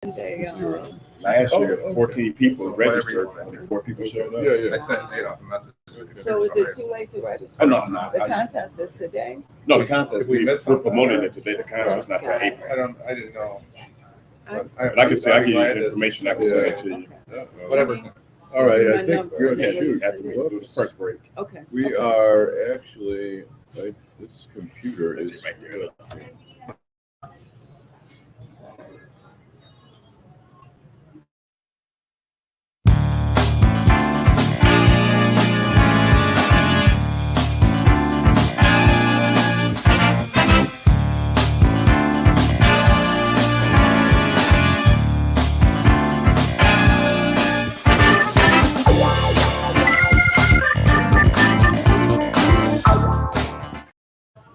They Last year, 14 people registered, only 4 people showed up. Yeah. I sent Adolph a message. So is it too late to register? Oh, no. The contest is today. No, the contest, If we miss we're something, promoting it today. The contest is not till April. I didn't know. But I can say, I give you information, I can send it to you. Whatever. All right, I My think number. we're Yeah, shoot. After we do the first break. Okay. We are actually, like, this computer Let's is. see right there.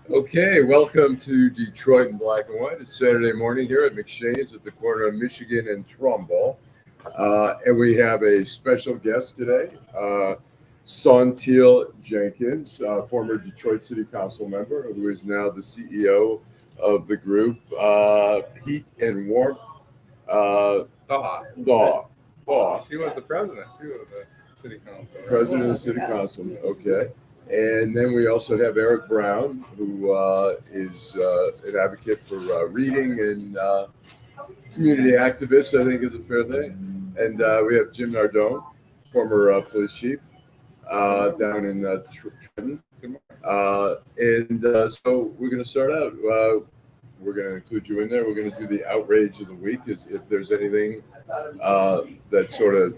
Okay, welcome to Detroit in Black and White. It's Saturday morning here at McShane's at the corner of Michigan and Trumbull. And we have a special guest today, Saunteel Jenkins, former Detroit City Council member, who is now the CEO of the group, Heat and Warmth. THAW. She was the president, too, of the city council. President of the City Council, okay. And then we also have Eric Brown, who is an advocate for reading and community activist, I think is a fair thing. And we have Jim Nardone, former police chief down in Trenton. So we're going to start out. We're going to include you in there. We're going to do the outrage of the week, if there's anything that sort of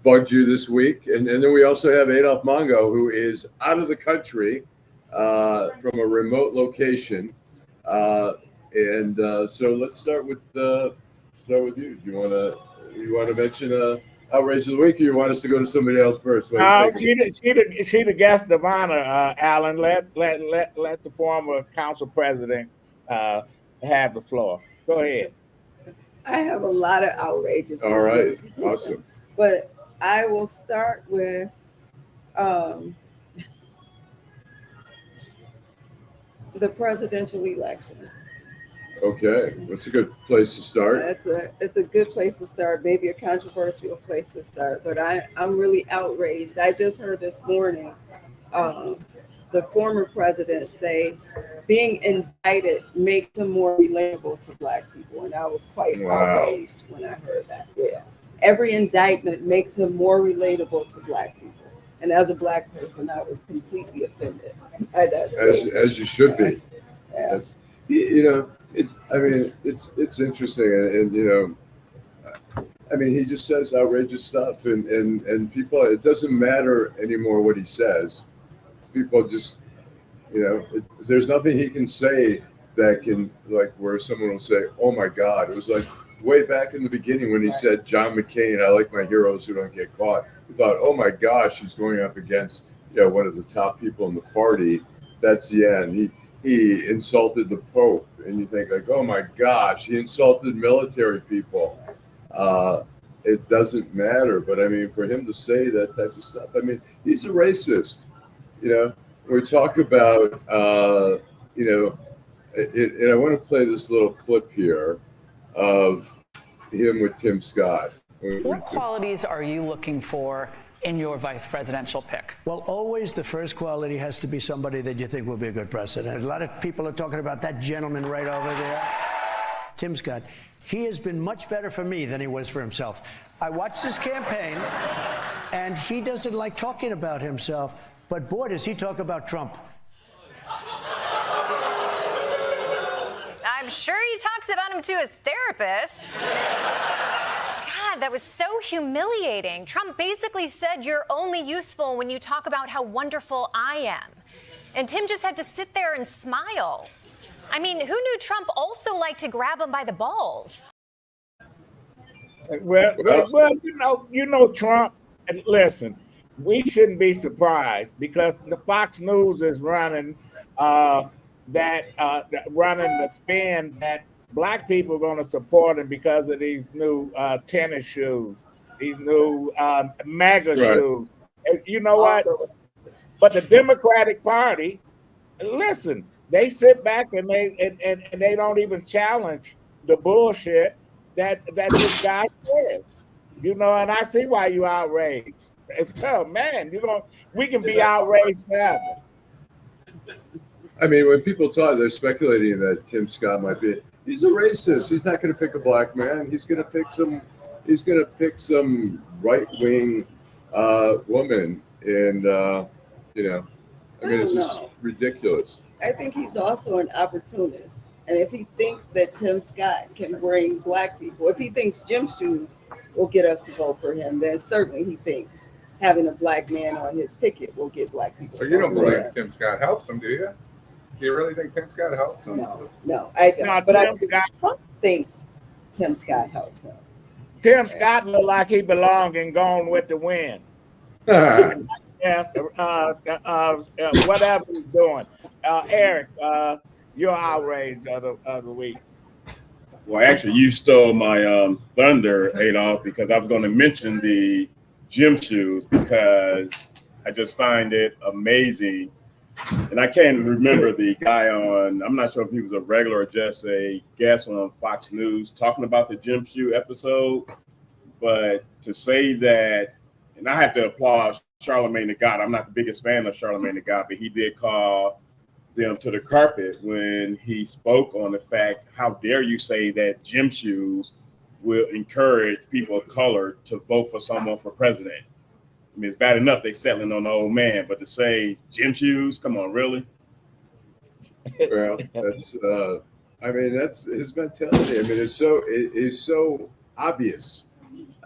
bugged you this week. And then we also have Adolph Mongo, who is out of the country from a remote location. So let's start with you. Do you want to mention outrage of the week, or you want us to go to somebody else first? She the guest of honor, Allan. Let the former council president have the floor. Go ahead. I have a lot of outrages. All right, awesome. But I will start with the presidential election. Okay, what's a good place to start? It's a good place to start, maybe a controversial place to start, but I'm really outraged. I just heard this morning the former president say being indicted makes him more relatable to Black people, and I was quite outraged when I heard that. Yeah. Every indictment makes him more relatable to Black people. And as a Black person, I was completely offended by that statement. As you should be. Yeah. It's interesting. And he just says outrageous stuff. And people, it doesn't matter anymore what he says. People just, there's nothing he can say that can, like, where someone will say, oh my God. It was like, way back in the beginning when he said, John McCain, I like my heroes who don't get caught. We thought, oh my gosh, he's going up against one of the top people in the party. That's the end. He insulted the Pope. And you think, like, oh my gosh, he insulted military people. It doesn't matter. But for him to say that type of stuff, he's a racist. We talk about, and I want to play this little clip here of him with Tim Scott. What qualities are you looking for in your vice presidential pick? Well, always the first quality has to be somebody that you think will be a good president. A lot of people are talking about that gentleman right over there, Tim Scott. He has been much better for me than he was for himself. I watched his campaign, and he doesn't like talking about himself, but boy, does he talk about Trump. I'm sure he talks about him to his therapist. God, that was so humiliating. Trump basically said you're only useful when you talk about how wonderful I am. And Tim just had to sit there and smile. Who knew Trump also liked to grab him by the balls? Well, Trump, listen, we shouldn't be surprised because the Fox News is running running the spin that Black people are going to support him because of these new tennis shoes, these new MAGA shoes. And you know what? But the Democratic Party, listen, they sit back and they don't even challenge the bullshit. that this guy says. You know, and I see why you outraged. It's man, we can be outraged forever. I mean, when people talk, they're speculating that Tim Scott might be. He's a racist. He's not going to pick a black man. He's going to pick some. He's going to pick some right-wing woman, and you know, I mean, it's just ridiculous. I think he's also an opportunist. And if he thinks that Tim Scott can bring black people, if he thinks gym shoes will get us to vote for him, then certainly he thinks having a black man on his ticket will get black people. So you don't believe Tim Scott helps him, do you? Do you really think Tim Scott helps him? No, I don't. No, but Tim Scott Trump thinks Tim Scott helps him. Tim Scott look like he belonged in Gone with the Wind. Whatever he's doing. Eric, you're outraged of the week. Well, actually, you stole my thunder, Adolph, because I was going to mention the gym shoes because I just find it amazing. And I can't remember the guy on, I'm not sure if he was a regular or just a guest on Fox News talking about the gym shoe episode. But to say that, and I have to applaud Charlemagne the God. I'm not the biggest fan of Charlemagne the God, but he did call them to the carpet when he spoke on the fact, how dare you say that gym shoes will encourage people of color to vote for someone for president. I mean, it's bad enough they settling on the old man, but to say gym shoes, come on, really? Well, that's I mean, that's his mentality. I mean, it's so obvious.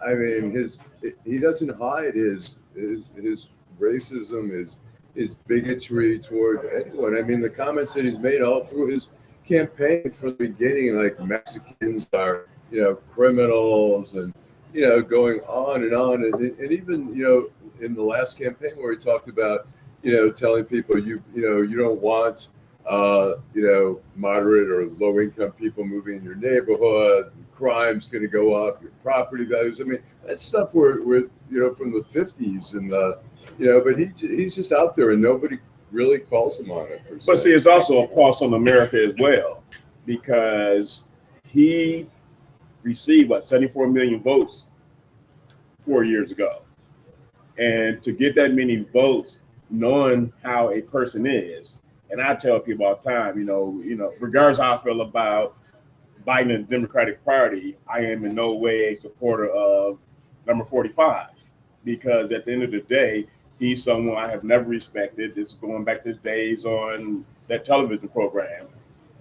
I mean, he doesn't hide his racism, his bigotry toward anyone. I mean, the comments that he's made all through his campaign from the beginning, like Mexicans are, criminals, and going on, and even in the last campaign where he talked about telling people you don't want moderate or low income people moving in your neighborhood, crime's going to go up, your property values. I mean, that's stuff we're from the 50s, and but he's just out there and nobody really calls him on it. But see, it's also a pulse on America as well, because he received 74 million votes 4 years ago, and to get that many votes, knowing how a person is, and I tell people all the time, regardless how I feel about Biden and the Democratic Party, I am in no way a supporter of number 45, because at the end of the day, he's someone I have never respected. This is going back to his days on that television program,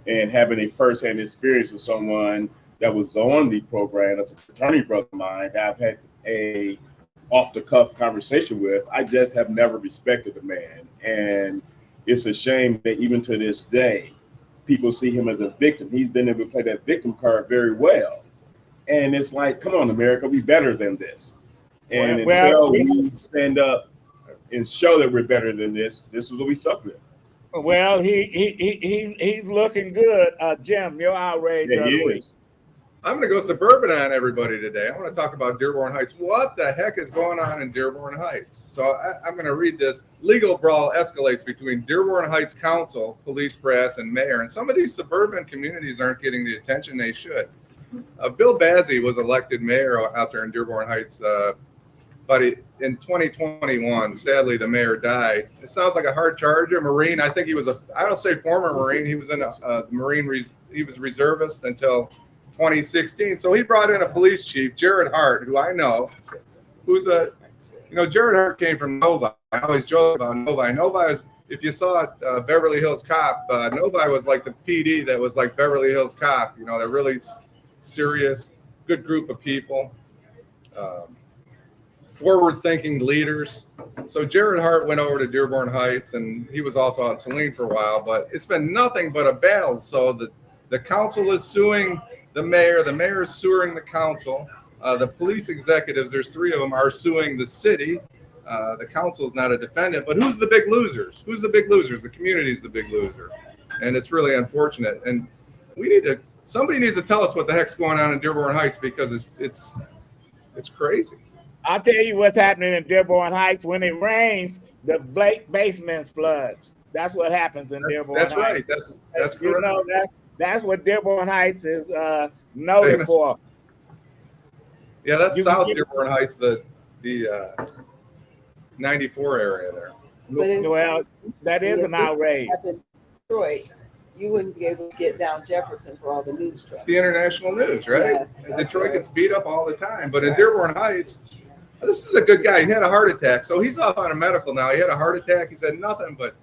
and having a firsthand experience of someone that was on the program, that's a fraternity brother of mine that I've had a off-the-cuff conversation with. I just have never respected the man, and it's a shame that even to this day, people see him as a victim. He's been able to play that victim card very well. And it's like, come on, America, we better than this. And until we stand up and show that we're better than this is what we stuck with. Well, he's looking good. Jim, you're outraged. Yeah, he is. I'm going to go suburban on everybody today. I want to talk about Dearborn Heights. What the heck is going on in Dearborn Heights? So I'm going to read this. Legal brawl escalates between Dearborn Heights Council, police brass, and mayor. And some of these suburban communities aren't getting the attention they should. Bill Bazzi was elected mayor out there in Dearborn Heights, but in 2021, sadly, the mayor died. It sounds like a hard charger, Marine. I think he was I don't say former Marine. He was in the Marine. He was reservist until 2016. So he brought in a police chief, Jared Hart, who I know, who's Jared Hart came from Novi. I always joke about Novi. Novi is, if you saw Beverly Hills Cop, Novi was like the PD that was like Beverly Hills Cop. They're really serious, good group of people, forward-thinking leaders. So Jared Hart went over to Dearborn Heights, and he was also on Saline for a while, but it's been nothing but a battle. So the council is suing the mayor is suing the council. The police executives, there's 3 of them, are suing the city. The council is not a defendant, but who's the big losers? Who's the big losers? The community is the big loser. And it's really unfortunate. And somebody needs to tell us what the heck's going on in Dearborn Heights, because it's crazy. I'll tell you what's happening in Dearborn Heights. When it rains, the basements floods. That's what happens in Dearborn Heights. That's right. That's correct. That's what Dearborn Heights is noted for. Yeah, that's You South can get- Dearborn Heights, the 94 area there. But it's- Well, that is if an this outrage. happened in Detroit, you wouldn't be able to get down Jefferson for all the news trucks. The international news, right? Yes, And that's Detroit right. gets beat up all the time. But in Dearborn Heights, this is a good guy. He had a heart attack. So he's off on a medical now. He had a heart attack. He's had nothing but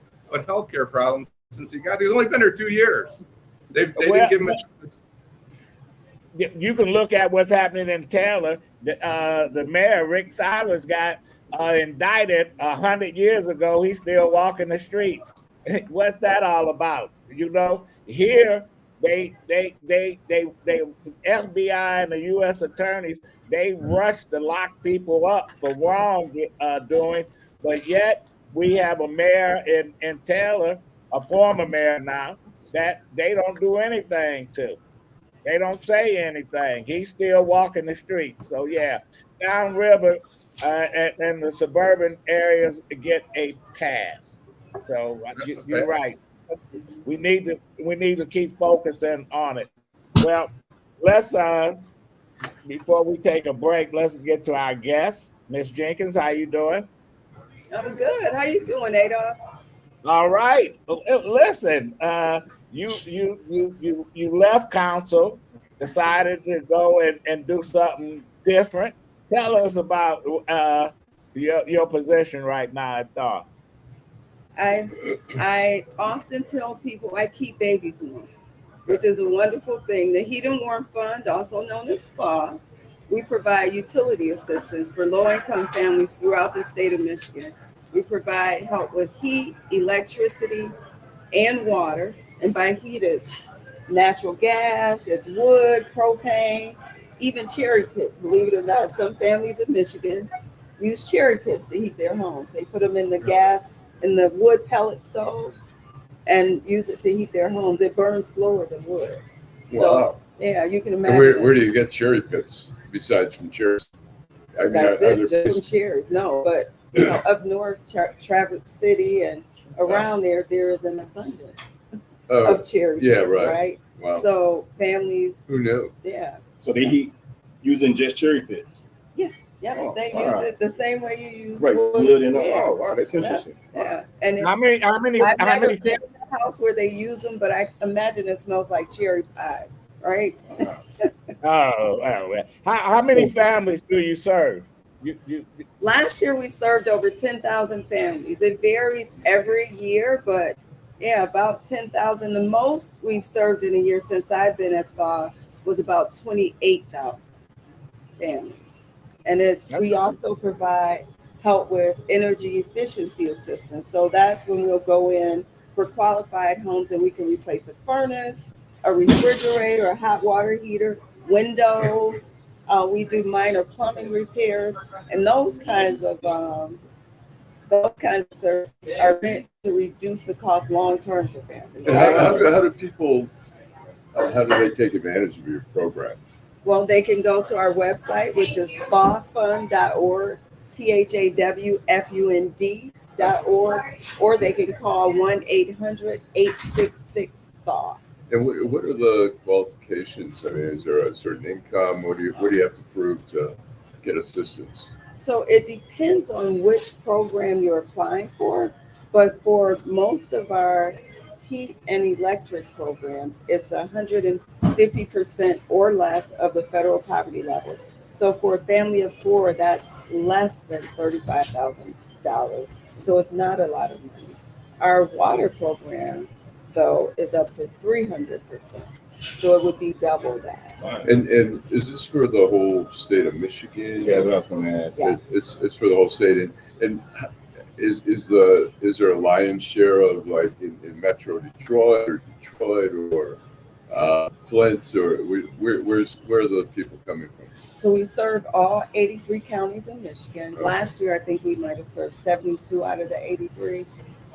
healthcare problems since he got there. He's only been there 2 years. They didn't give him a You can look at what's happening in Taylor. The mayor, Rick Silers, got indicted 100 years ago. He's still walking the streets. What's that all about? You know, here they FBI and the U.S. attorneys, they rush to lock people up for wrong doing, but yet we have a mayor in Taylor, a former mayor now, that they don't do anything to. They don't say anything. He's still walking the streets. So yeah, downriver and the suburban areas get a pass. So you're right. We need to keep focusing on it. Well, let's before we take a break, let's get to our guest, Miss Jenkins. How you doing? I'm good. How you doing, Adolph? All right. Listen, you left council, decided to go and do something different. Tell us about your position right now at THAW. I often tell people I keep babies warm, which is a wonderful thing. The Heat and Warm Fund, also known as THAW, we provide utility assistance for low-income families throughout the state of Michigan. We provide help with heat, electricity, and water. And by heat, it's natural gas, it's wood, propane, even cherry pits. Believe it or not, some families in Michigan use cherry pits to heat their homes. They put them in the gas, in the wood pellet stoves, and use it to heat their homes. It burns slower than wood. Wow. So, yeah, you can imagine. And where do you get cherry pits besides from cherries? I mean, That's are it, there just from cherries. No, but you know, up north, Traverse City and around there is an abundance of cherry yeah, pits, right. Wow. So families, Who knew? yeah, So they heat using just cherry pits. yeah, Oh, they wow. use it the same way you use Right, wood. wood and Yeah, oh wow, that's interesting. yeah. And How many I've never families? been in a house where they use them, but I imagine it smells like cherry pie, right? How many families do you serve? Last year we served over 10,000 families. It varies every year, but yeah, about 10,000. The most we've served in a year since I've been at THAW was about 28,000 families. And we also provide help with energy efficiency assistance. So that's when we'll go in for qualified homes and we can replace a furnace, a refrigerator, a hot water heater, windows. We do minor plumbing repairs, and those kinds of services are meant to reduce the cost long term for families. And how do people? How do they take advantage of your program? Well, they can go to our website, which is thawfund.org, THAWFUND.org, or they can call 1-800-866-THAW. And what are the qualifications? I mean, is there a certain income? What do you have to prove to get assistance? So it depends on which program you're applying for, but for most of our heat and electric programs, it's 150% or less of the federal poverty level. So for a family of four, that's less than $35,000. So it's not a lot of money. Our water program, though, is up to 300%. So it would be double that. And is this for the whole state of Michigan? Yeah, that's what I'm gonna ask. Yes. It's for the whole state. And is there a lion's share of like in Metro Detroit or Flint, or where are the people coming from? So we serve all 83 counties in Michigan. Last year, I think we might have served 72 out of the 83.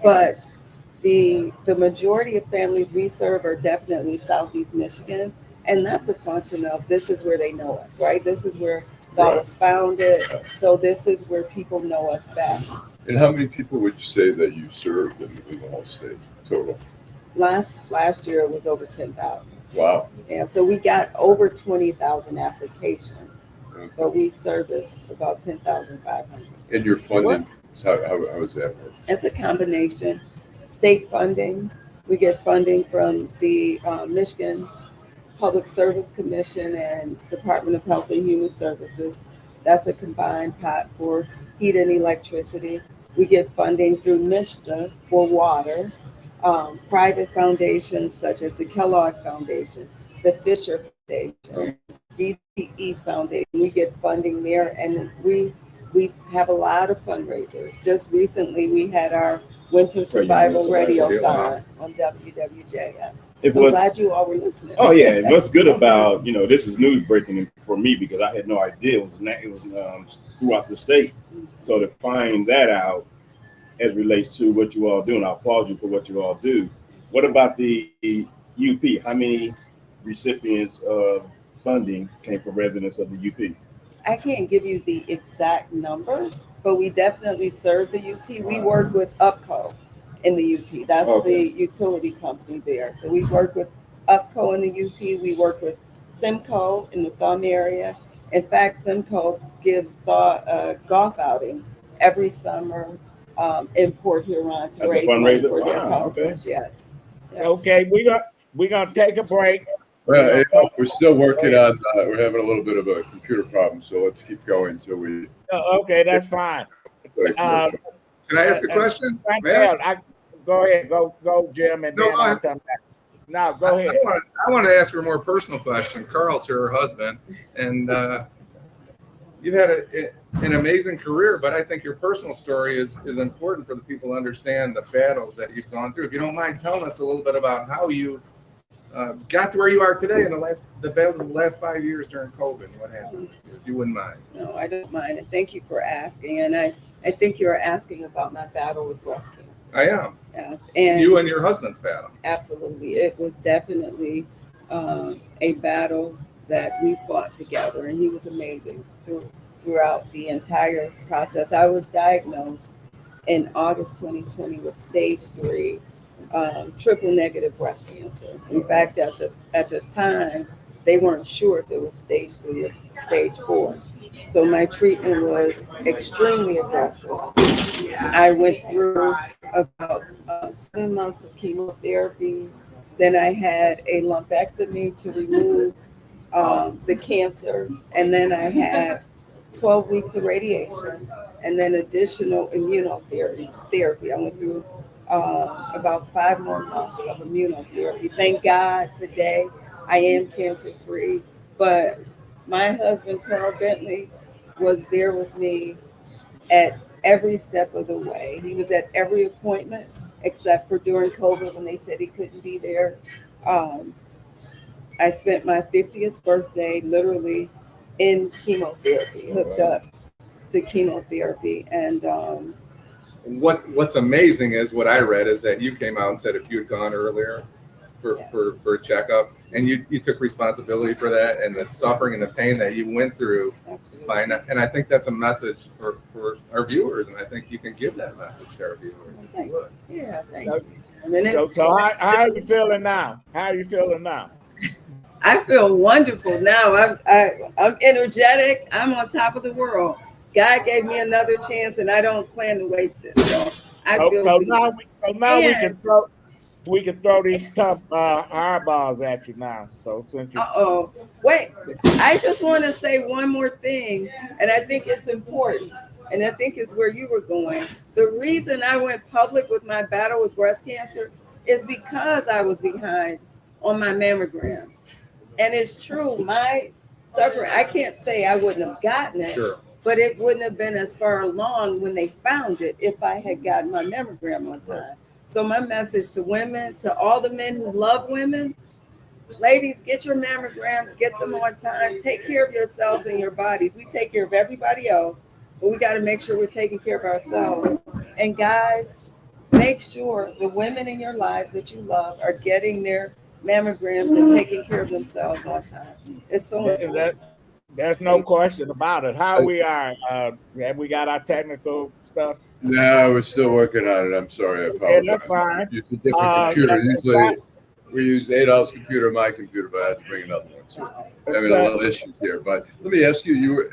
But the majority of families we serve are definitely Southeast Michigan. And that's a function of this is where they know us, right? This is where THAW was founded. So this is where people know us best. And how many people would you say that you served in the whole state total? Last year it was over 10,000. Wow. Yeah, so we got over 20,000 applications. but we serviced about 10,500. And your funding, how is that work? It's a combination. State funding, we get funding from the Michigan Public Service Commission and Department of Health and Human Services. That's a combined pot for heat and electricity. We get funding through MISTA for water, private foundations such as the Kellogg Foundation, the Fisher Foundation, DTE Foundation. We get funding there, and we have a lot of fundraisers. Just recently, we had our Winter Survival Radio-thon on WWJS. I'm glad you all were listening. Oh yeah, and what's good about, this is news breaking for me because I had no idea it was throughout the state. So to find that out as relates to what you all do, and I applaud you for what you all do. What about the UP? How many recipients of funding came from residents of the UP? I can't give you the exact number, but we definitely serve the UP. We work with UPCO in the UP. That's the utility company there. So we work with UPCO in the UP. We work with Simcoe in the THAW area. In fact, Simcoe gives THAW golf outing every summer in Port Huron to raise money for their customers. Yes. Okay, we're gonna take a break. Well, we're still working on. We're having a little bit of a computer problem, so let's keep going until we. Okay, that's fine. Can I ask a question? Go ahead, go, Jim, and then I'll come back. No, go ahead. I want to ask her a more personal question. Carl's her husband, and you've had an amazing career, but I think your personal story is important for the people to understand the battles that you've gone through. If you don't mind telling us a little bit about how you got to where you are today in the battles of the last 5 years during COVID. What happened? If you wouldn't mind. No, I don't mind, and thank you for asking. And I think you're asking about my battle with breast cancer. I am. Yes, and you and your husband's battle. Absolutely, it was definitely a battle that we fought together, and he was amazing throughout the entire process. I was diagnosed in August 2020 with stage 3 triple negative breast cancer. In fact, at the time, they weren't sure if it was stage 3 or stage 4. So my treatment was extremely aggressive. I went through about 7 months of chemotherapy. Then I had a lumpectomy to remove the cancer. And then I had 12 weeks of radiation and then additional immunotherapy. I went through about 5 more months of immunotherapy. Thank God today I am cancer free, but my husband, Carl Bentley, was there with me at every step of the way. He was at every appointment except for during COVID when they said he couldn't be there. I spent my 50th birthday literally in chemotherapy, hooked up to chemotherapy. And what's amazing is what I read is that you came out and said if you had gone earlier for a checkup, and you took responsibility for that and the suffering and the pain that you went through. And I think that's a message for our viewers, and I think you can give that message to our viewers. Thank you. So how are you feeling now? I feel wonderful now. I'm energetic. I'm on top of the world. God gave me another chance, and I don't plan to waste it. So I feel. So now we can throw these tough eyeballs at you now. So since you. Wait! I just want to say one more thing, and I think it's important, and I think it's where you were going. The reason I went public with my battle with breast cancer is because I was behind on my mammograms, and it's true. My suffering, I can't say I wouldn't have gotten it. Sure. But it wouldn't have been as far along when they found it if I had gotten my mammogram on time. So my message to women, to all the men who love women, ladies, get your mammograms, get them on time, take care of yourselves and your bodies. We take care of everybody else, but we got to make sure we're taking care of ourselves. And guys, make sure the women in your lives that you love are getting their mammograms and taking care of themselves on time. It's so important. There's no question about it. How we are, have we got our technical stuff? No, we're still working on it. I'm sorry. I apologize. Yeah, that's fine. It's a different computer. we used Adolph's computer, my computer, but I had to bring another one. So having a little issues here. But let me ask you,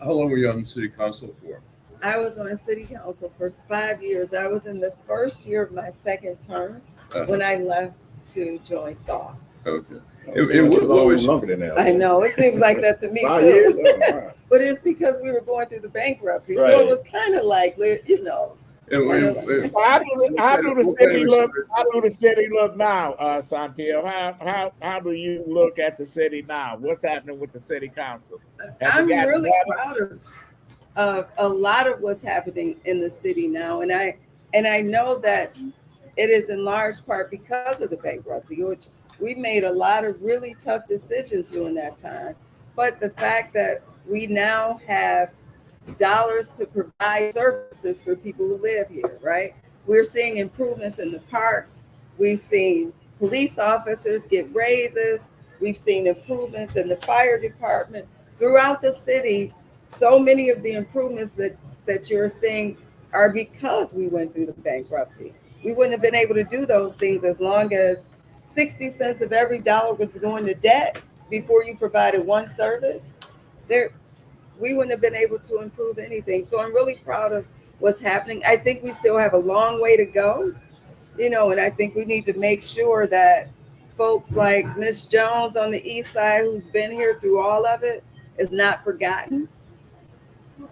how long were you on the city council for? I was on city council for 5 years. I was in the first year of my second term when I left to join THAW. Okay. It was always longer than that. I know, it seems like that to me 5 years? too. Oh, wow. But it's because we were going through the bankruptcy. Right. So it was kind of like, you know. How do the city look now, Saunteel? How do you look at the city now? What's happening with the city council? I'm really proud of a lot of what's happening in the city now, and I know that it is in large part because of the bankruptcy, which we made a lot of really tough decisions during that time. But the fact that we now have dollars to provide services for people who live here, right? We're seeing improvements in the parks. We've seen police officers get raises. We've seen improvements in the fire department throughout the city. So many of the improvements that you're seeing are because we went through the bankruptcy. We wouldn't have been able to do those things as long as 60 cents of every dollar was going to debt before you provided one service. We wouldn't have been able to improve anything. So I'm really proud of what's happening. I think we still have a long way to go, you know, and I think we need to make sure that folks like Miss Jones on the east side, who's been here through all of it, is not forgotten.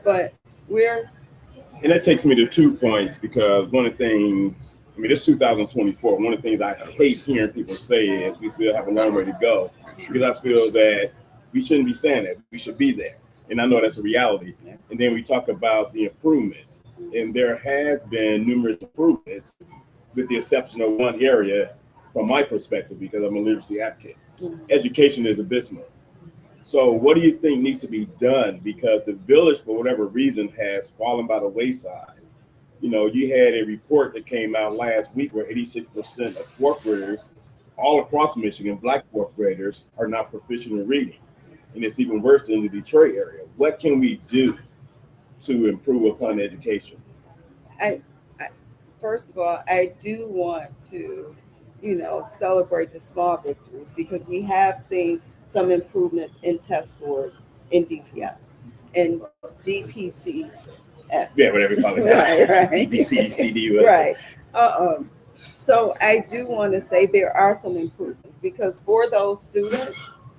But and that takes me to 2 points, because one of the things, I mean, it's 2024. One of the things I hate hearing people say is we still have a long way to go, because I feel that we shouldn't be saying that. We should be there. And I know that's a reality. And then we talk about the improvements, and there has been numerous improvements, with the exception of one area from my perspective, because I'm a literacy advocate. Education is abysmal. So what do you think needs to be done? Because the village, for whatever reason, has fallen by the wayside. You know, you had a report that came out last week where 86% of fourth graders all across Michigan, Black fourth graders, are not proficient in reading. And it's even worse in the Detroit area. What can we do to improve upon education? First of all, I do want to, you know, celebrate the small victories, because we have seen some improvements in test scores in DPS and DPCS. Yeah, whatever you call it. Right. DPC, CDU. Right. So I do want to say there are some improvements, because for those students,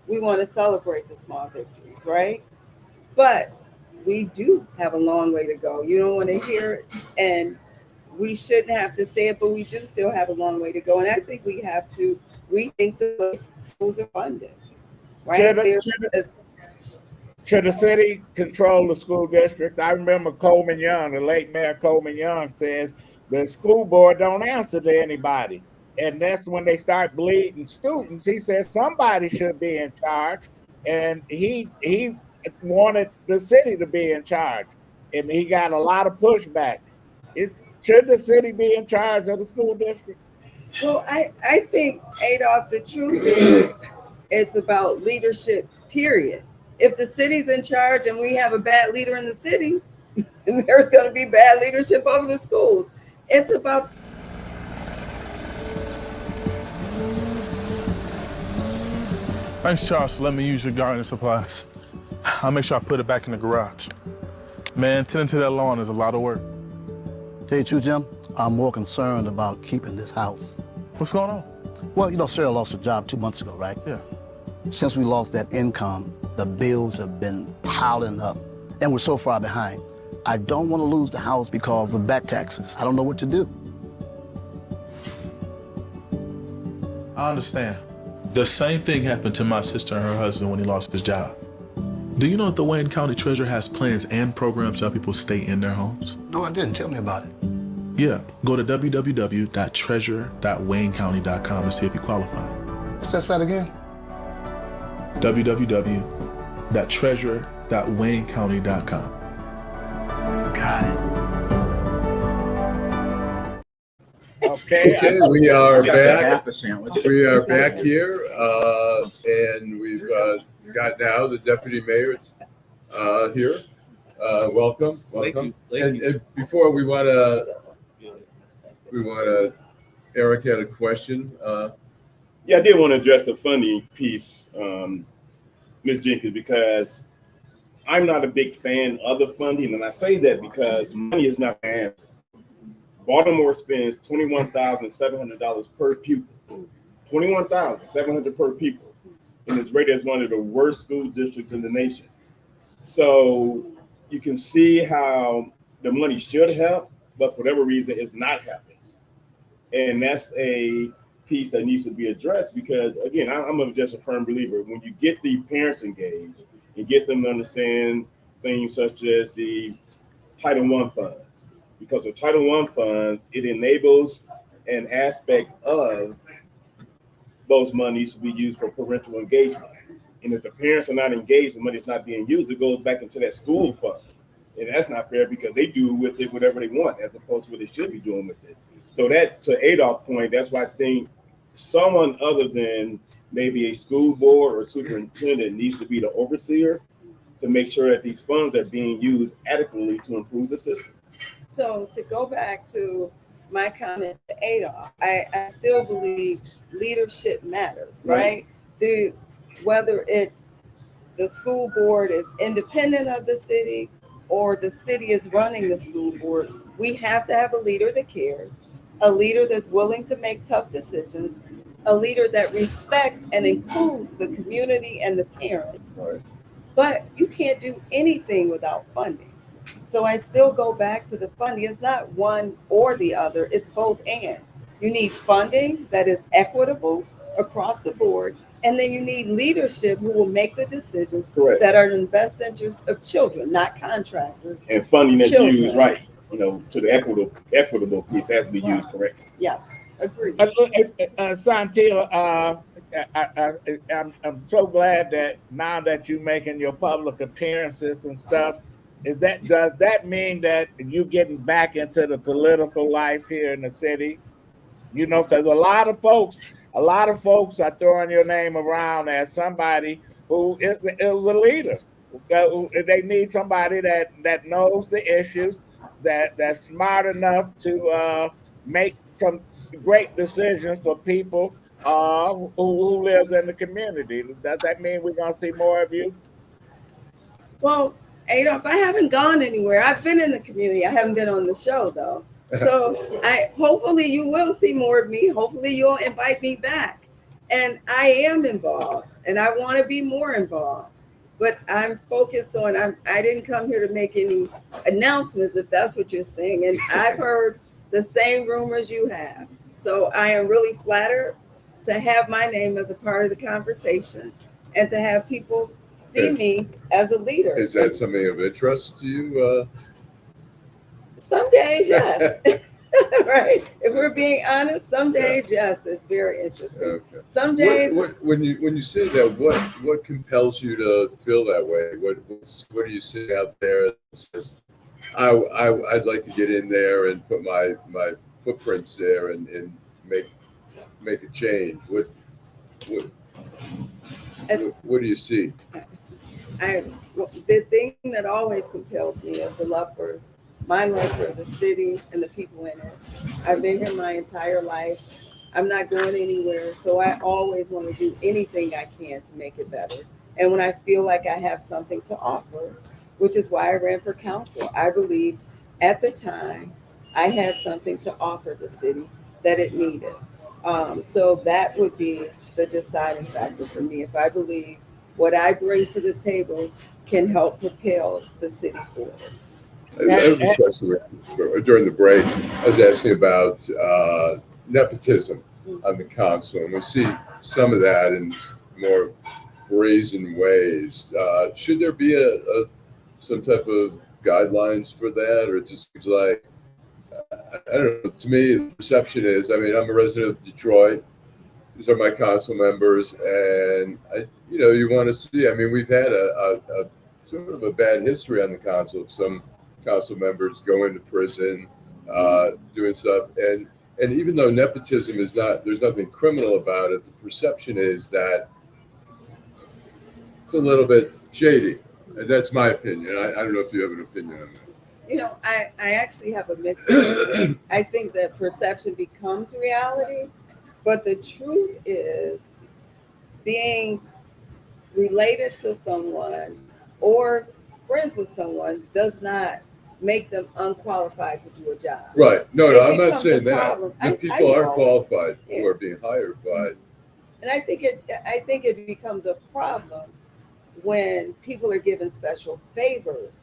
we want to celebrate the small victories, right? But we do have a long way to go. You don't want to hear it, and we shouldn't have to say it, but we do still have a long way to go. And I think we have to rethink the way schools are funded. Right? Should the city control the school district? I remember Coleman Young, the late Mayor Coleman Young, says the school board don't answer to anybody. And that's when they start bleeding students. He said somebody should be in charge. And he wanted the city to be in charge. And he got a lot of pushback. Should the city be in charge of the school district? Well, I think, Adolph, the truth is it's about leadership, period. If the city's in charge and we have a bad leader in the city, then there's going to be bad leadership over the schools. It's about... Thanks, Charles, for letting me use your gardening supplies. I'll make sure I put it back in the garage. Man, tending to that lawn is a lot of work. Tell you the truth, Jim, I'm more concerned about keeping this house. What's going on? Well, you know, Sarah lost her job 2 months ago, right? Yeah. Since we lost that income, the bills have been piling up, and we're so far behind. I don't want to lose the house because of back taxes. I don't know what to do. I understand. The same thing happened to my sister and her husband when he lost his job. Do you know that the Wayne County Treasurer has plans and programs to help people stay in their homes? No, I didn't. Tell me about it. Yeah, go to www.treasure.waynecounty.com to see if you qualify. What's that site again? www.treasure.waynecounty.com. Got it. Okay, we are back. Half a sandwich. We are back here, and we've got now the deputy mayor here. Welcome. Thank you. And before we want to, Eric had a question. Yeah, I did want to address the funding piece, Ms. Jenkins, because I'm not a big fan of the funding, and I say that because money is not the answer. Baltimore spends $21,700 per pupil, $21,700 per pupil, and is rated as one of the worst school districts in the nation. So you can see how the money should help, but for whatever reason, it's not helping. And that's a piece that needs to be addressed because, again, I'm just a firm believer. When you get the parents engaged and get them to understand things such as the Title I funds, because with Title I funds, it enables an aspect of those monies to be used for parental engagement. And if the parents are not engaged, the money is not being used, it goes back into that school fund. And that's not fair because they do with it whatever they want as opposed to what they should be doing with it. So that, to Adolph's point, that's why I think someone other than maybe a school board or superintendent needs to be the overseer to make sure that these funds are being used adequately to improve the system. So to go back to my comment to Adolph, I still believe leadership matters, right? Whether it's the school board is independent of the city or the city is running the school board, we have to have a leader that cares, a leader that's willing to make tough decisions, a leader that respects and includes the community and the parents. But you can't do anything without funding. So I still go back to the funding. It's not one or the other, it's both and. You need funding that is equitable across the board, and then you need leadership who will make the decisions that are in the best interest of children, not contractors. And funding that's used right, to the equitable piece has to be used correctly. Yes, agreed. Saunteel, I'm so glad that now that you're making your public appearances and stuff, does that mean that you getting back into the political life here in the city? Because a lot of folks are throwing your name around as somebody who is a leader. They need somebody that knows the issues, that's smart enough to make some great decisions for people who lives in the community. Does that mean we're gonna see more of you? Well, Adolph, I haven't gone anywhere. I've been in the community. I haven't been on the show though. So hopefully you will see more of me. Hopefully you'll invite me back. And I am involved and I want to be more involved. But I'm focused on, I didn't come here to make any announcements if that's what you're saying. And I've heard the same rumors you have. So I am really flattered to have my name as a part of the conversation and to have people see me as a leader. Is that something of interest to you? Some days, yes. Right. If we're being honest, some days, yes, it's very interesting. Okay. Some days. When you say that, what compels you to feel that way? What do you see out there that says, I'd like to get in there and put my footprints there and make a change? What do you see? The thing that always compels me is my love for the city and the people in it. I've been here my entire life. I'm not going anywhere. So I always want to do anything I can to make it better. And when I feel like I have something to offer, which is why I ran for council, I believed at the time I had something to offer the city that it needed. So that would be the deciding factor for me. If I believe what I bring to the table can help propel the city forward. I have a question during the break. I was asking about nepotism on the council, and we see some of that in more brazen ways. Should there be some type of guidelines for that, or it just seems like, I don't know, to me, the perception is, I'm a resident of Detroit. These are my council members, and you want to see. We've had a sort of a bad history on the council of some council members going to prison, doing stuff, and even though nepotism is there's nothing criminal about it, the perception is that it's a little bit shady, and that's my opinion. I don't know if you have an opinion on that. I actually have a mixed opinion. I think that perception becomes reality, But the truth is, being related to someone or friends with someone does not make them unqualified to do a job. Right. No, It I'm not becomes a saying that. problem. The I people are know. qualified Yeah. who are being hired, but And I think it becomes a problem when people are given special favors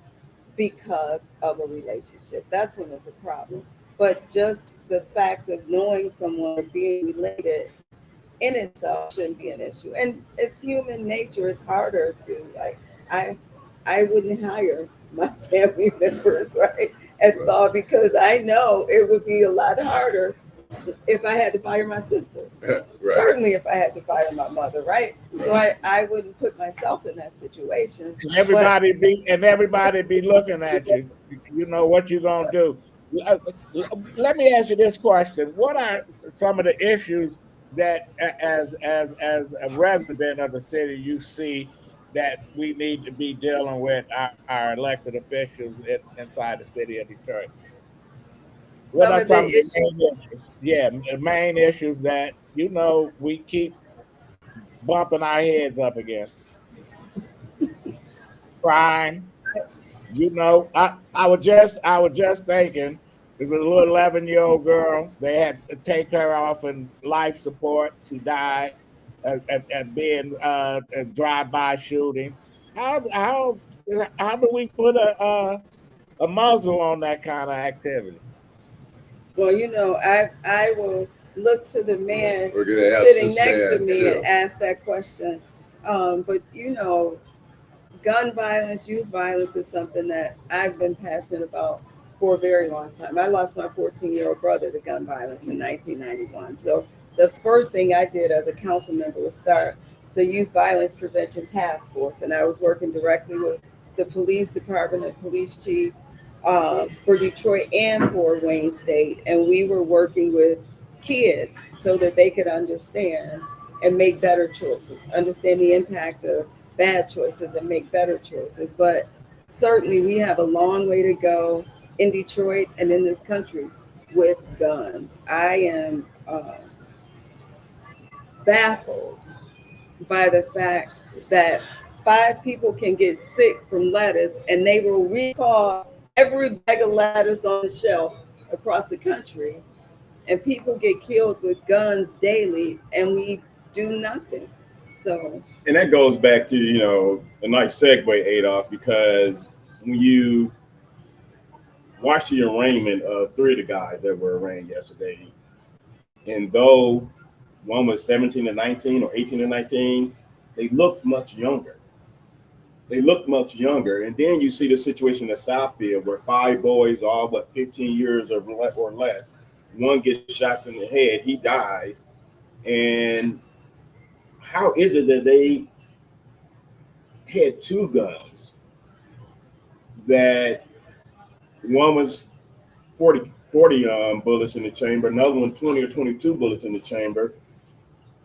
because of a relationship. That's when it's a problem. But just the fact of knowing someone or being related in itself shouldn't be an issue. And it's human nature. It's harder to like I wouldn't hire my family members, right? At THAW because I know it would be a lot harder if I had to fire my sister. right. Certainly if I had to fire my mother, right? So I wouldn't put myself in that situation. And everybody be looking at you. You know what you're gonna do. Let me ask you this question: what are some of the issues that, as a resident of the city, you see that we need to be dealing with our elected officials inside the city of Detroit? What Some are of the some of the issues. main issues? Yeah, the main issues that we keep bumping our heads up against. Crime. I was just thinking, there was a little 11-year-old girl. They had to take her off in life support. She died at being drive-by shootings. How do we put a muzzle on that kind of activity? Well, I will look to the man We're gonna ask sitting this next to man, me too. and ask that question. But gun violence, youth violence is something that I've been passionate about for a very long time. I lost my 14-year-old brother to gun violence in 1991. So the first thing I did as a council member was start the Youth Violence Prevention Task Force. And I was working directly with the police department and police chief for Detroit and for Wayne State. And we were working with kids so that they could understand and make better choices, understand the impact of bad choices and make better choices. But certainly we have a long way to go in Detroit and in this country with guns. I am baffled by the fact that 5 people can get sick from lettuce and they will recall every bag of lettuce on the shelf across the country, and people get killed with guns daily and we do nothing. So, And that goes back to, a nice segue, Adolph, because when you watch the arraignment of 3 of the guys that were arraigned yesterday, and though one was 17 and 19 or 18 and 19, they looked much younger. And then you see the situation at Southfield where 5 boys, all 15 years or less, one gets shots in the head, he dies. And how is it that they had 2 guns, that one was 40 bullets in the chamber, another one 20 or 22 bullets in the chamber,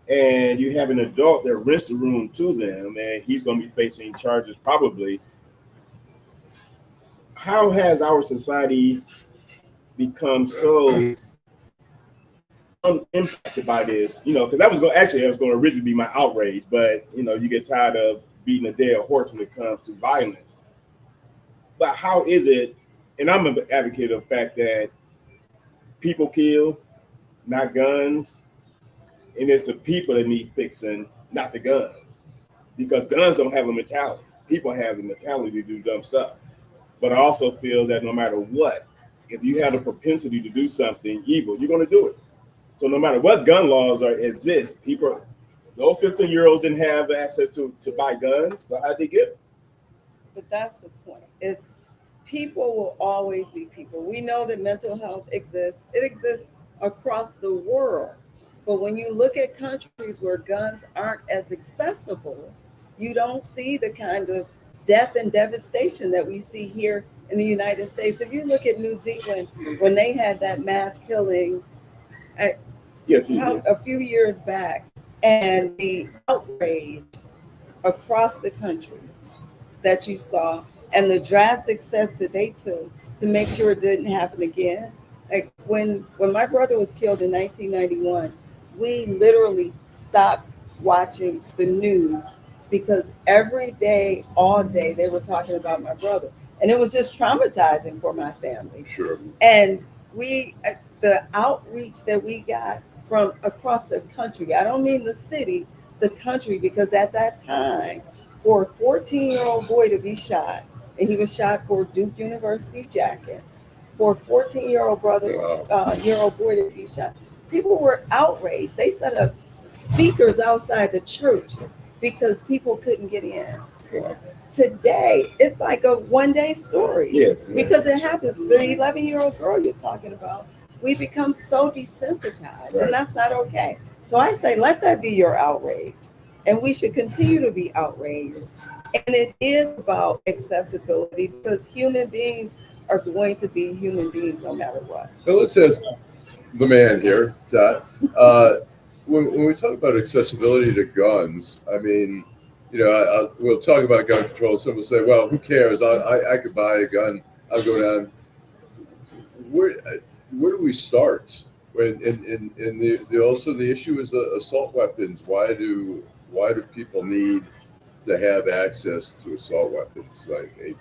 and you have an adult that rents the room to them, and he's going to be facing charges probably. How has our society become so unimpacted by this? Because that was going to originally be my outrage, but you get tired of beating a dead horse when it comes to violence. But how is it? And I'm an advocate of the fact that people kill, not guns. And it's the people that need fixing, not the guns. Because guns don't have a mentality. People have the mentality to do dumb stuff. But I also feel that no matter what, if you have a propensity to do something evil, you're going to do it. So no matter what gun laws exist, those 15-year-olds didn't have access to buy guns. So how'd they get them? but that's the point. It's people will always be people. We know that mental health exists. It exists across the world. But when you look at countries where guns aren't as accessible, you don't see the kind of death and devastation that we see here in the United States. If you look at New Zealand, when they had that mass killing a few years back, and the outrage across the country that you saw, and the drastic steps that they took to make sure it didn't happen again. Like when my brother was killed in 1991, we literally stopped watching the news because every day, all day, they were talking about my brother. And it was just traumatizing for my family. Sure. And the outreach that we got from across the country, I don't mean the city, the country, because at that time, for a 14-year-old boy to be shot, and he was shot for Duke University jacket, for a 14-year-old year-old boy to be shot, people were outraged. They set up speakers outside the church because people couldn't get in. Wow. Today, it's like a one-day story. Yes. Because it happens. The 11-year-old girl you're talking about, we become so desensitized, Right. and that's not okay. So I say, let that be your outrage. And we should continue to be outraged. And it is about accessibility because human beings are going to be human beings no matter what. So let's ask the man here, Todd. When we talk about accessibility to guns, I mean, you know, we'll talk about gun control. Some will say, well, who cares? I could buy a gun. I'll go down. Where do we start? And also the issue is the assault weapons. Why do people need to have access to assault weapons like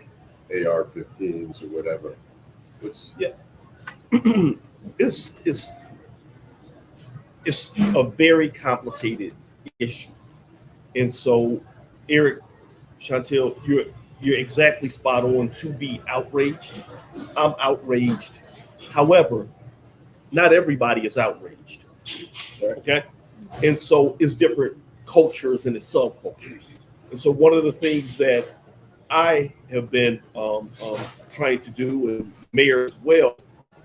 AR-15s or whatever? It's a very complicated issue, and so Eric, Saunteel, you're exactly spot on to be outraged. I'm outraged. However, not everybody is outraged. Okay, and so it's different cultures and it's subcultures. And so one of the things that I have been trying to do, and mayor as well,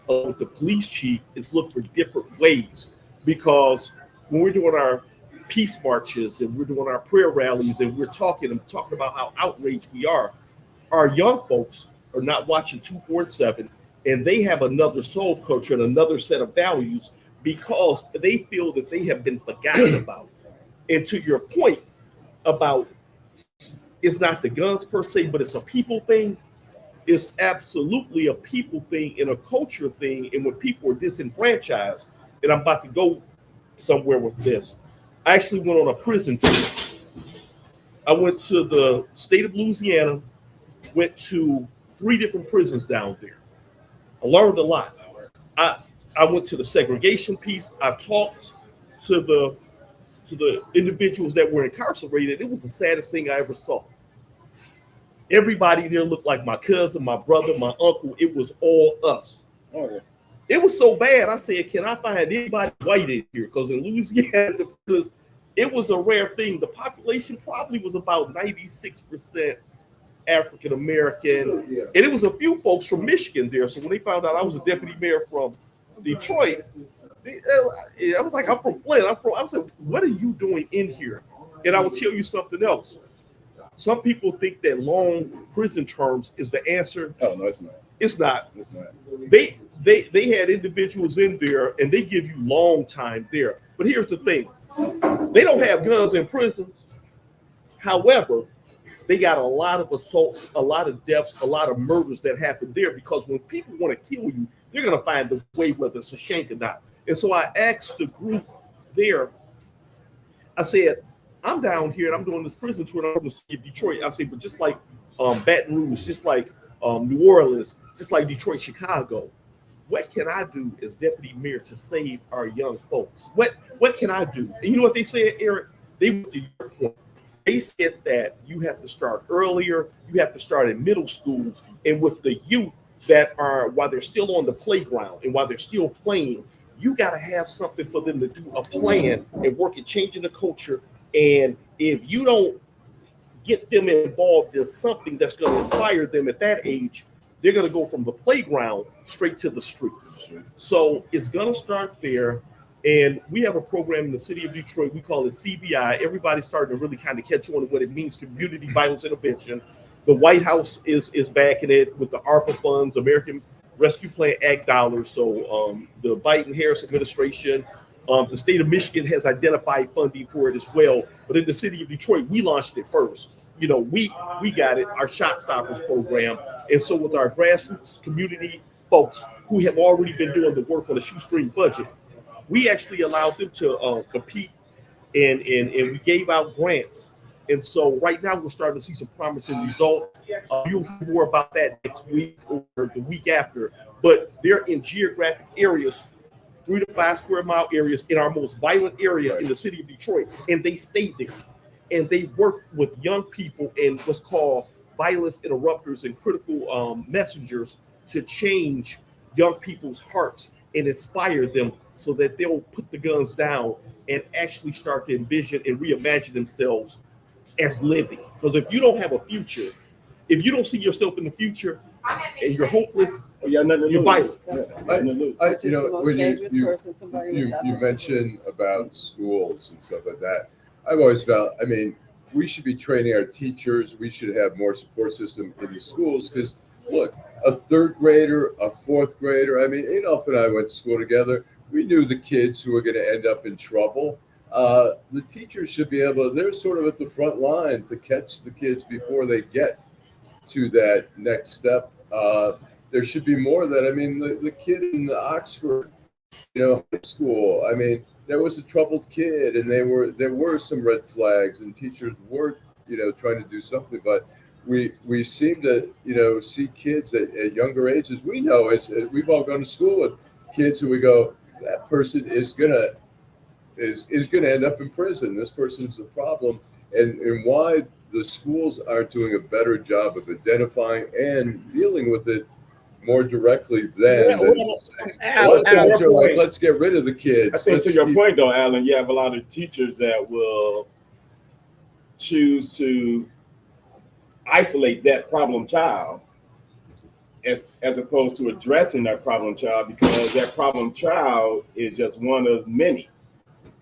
with the police chief, is look for different ways. Because when we're doing our peace marches and we're doing our prayer rallies and we're talking about how outraged we are, our young folks are not watching 247, and they have another soul culture and another set of values because they feel that they have been forgotten about. And to your point about it's not the guns per se, but it's a people thing. It's absolutely a people thing and a culture thing. And when people are disenfranchised, and I'm about to go somewhere with this, I actually went on a prison tour. I went to the state of Louisiana, went to 3 different prisons down there. I learned a lot. I went to the segregation piece. I talked to the individuals that were incarcerated. It was the saddest thing I ever saw. Everybody there looked like my cousin, my brother, my uncle. It was all us. Oh, It was so bad. I said, can I find anybody white in here? Because in Louisiana, it was a rare thing. The population probably was about 96% African American. And it was a few folks from Michigan there. So when they found out I was a deputy mayor from Detroit, I was like, I'm from Flint. I said, what are you doing in here? And I will tell you something else. Some people think that long prison terms is the answer. Oh, no, it's not. It's not. It's not. They had individuals in there and they give you long time there. But here's the thing. They don't have guns in prisons. However, they got a lot of assaults, a lot of deaths, a lot of murders that happen there because when people want to kill you, they're going to find a way, whether it's a shank or not. And so I asked the group there, I said, I'm down here and I'm doing this prison tour in the city of Detroit. I said, but just like Baton Rouge, just like New Orleans, just like Detroit, Chicago, what can I do as deputy mayor to save our young folks? What can I do? And you know what they said, Eric? They went to your point. They said that you have to start earlier. You have to start in middle school. And with the youth that are, while they're still on the playground and while they're still playing, you got to have something for them to do, a plan and work at changing the culture. And if you don't get them involved in something that's going to inspire them at that age, they're going to go from the playground straight to the streets. So it's going to start there. And we have a program in the city of Detroit. We call it CBI. Everybody's starting to really kind of catch on to what it means, community violence intervention. The White House is backing it with the ARPA funds, American Rescue Plan Act dollars. So the Biden-Harris administration, the state of Michigan has identified funding for it as well. But in the city of Detroit, we launched it first. You know, we got it, our Shot Stoppers program. And so with our grassroots community folks who have already been doing the work on a shoestring budget, we actually allowed them to compete, and we gave out grants. And so right now we're starting to see some promising results. You'll hear more about that next week or the week after. But they're in geographic areas, 3 to 5 square mile areas in our most violent area in the city of Detroit, and they stayed there. And they work with young people and what's called violence interrupters and critical messengers to change young people's hearts and inspire them so that they'll put the guns down and actually start to envision and reimagine themselves as living. Because if you don't have a future, if you don't see yourself in the future and you're hopeless, you're violent. You know, when you mentioned about schools and stuff like that, I've always felt, I mean, we should be training our teachers. We should have more support system in the schools because, look, a 3rd grader, a 4th grader, I mean, Adolph and I went to school together. We knew the kids who were going to end up in trouble. The teachers should be able, they're sort of at the front line to catch the kids before they get to that next step. There should be more of that. I mean, the kid in Oxford, high school, I mean, there was a troubled kid and there were some red flags and teachers were, trying to do something, but we seem to, see kids at younger ages. We know we've all gone to school with kids who we go, that person is gonna end up in prison. This person's a problem, and why the schools aren't doing a better job of identifying and dealing with it more directly than let's get rid of the kids. I think to your point though, Allan, you have a lot of teachers that will choose to isolate that problem child as opposed to addressing that problem child, because that problem child is just one of many.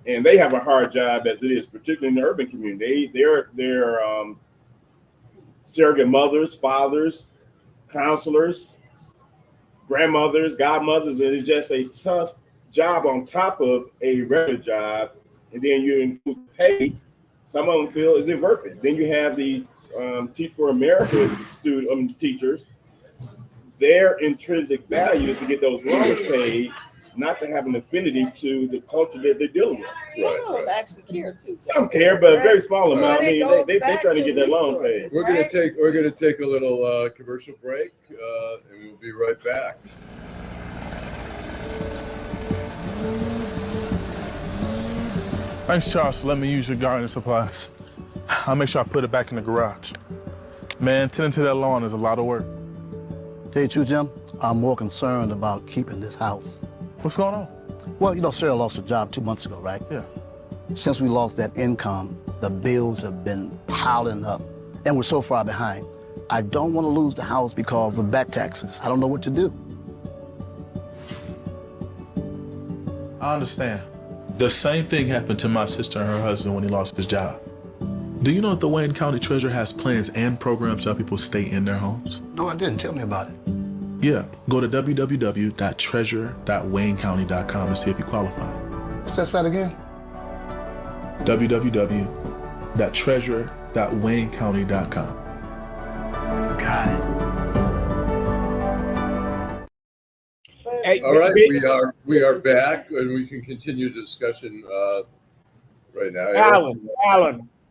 And they have a hard job as it is, particularly in the urban community. They're surrogate mothers, fathers, counselors, grandmothers, godmothers, and it's just a tough job on top of a regular job. And then you include pay. Some of them feel, is it worth it? Then you have the Teach for America teachers. Their intrinsic value is to get those loans paid, not to have an affinity to the culture that they're dealing with. Some of them actually care too. Some care, but a very small amount. I mean, they're trying to get that loan paid. We're gonna take a little commercial break, and we'll be right back. Thanks, Charles, for letting me use your gardening supplies. I'll make sure I put it back in the garage. Man, tending to that lawn is a lot of work. Tell you the truth, Jim, I'm more concerned about keeping this house. What's going on? Well, Sarah lost her job 2 months ago, right? Yeah. Since we lost that income, the bills have been piling up, and we're so far behind. I don't want to lose the house because of back taxes. I don't know what to do. I understand. The same thing happened to my sister and her husband when he lost his job. Do you know that the Wayne County Treasurer has plans and programs to help people stay in their homes? No, I didn't. Tell me about it. Yeah, go to www.treasure.waynecounty.com to see if you qualify. Say that again. www.treasure.waynecounty.com. Got it. Hey, All right, we are back, and we can continue the discussion right now.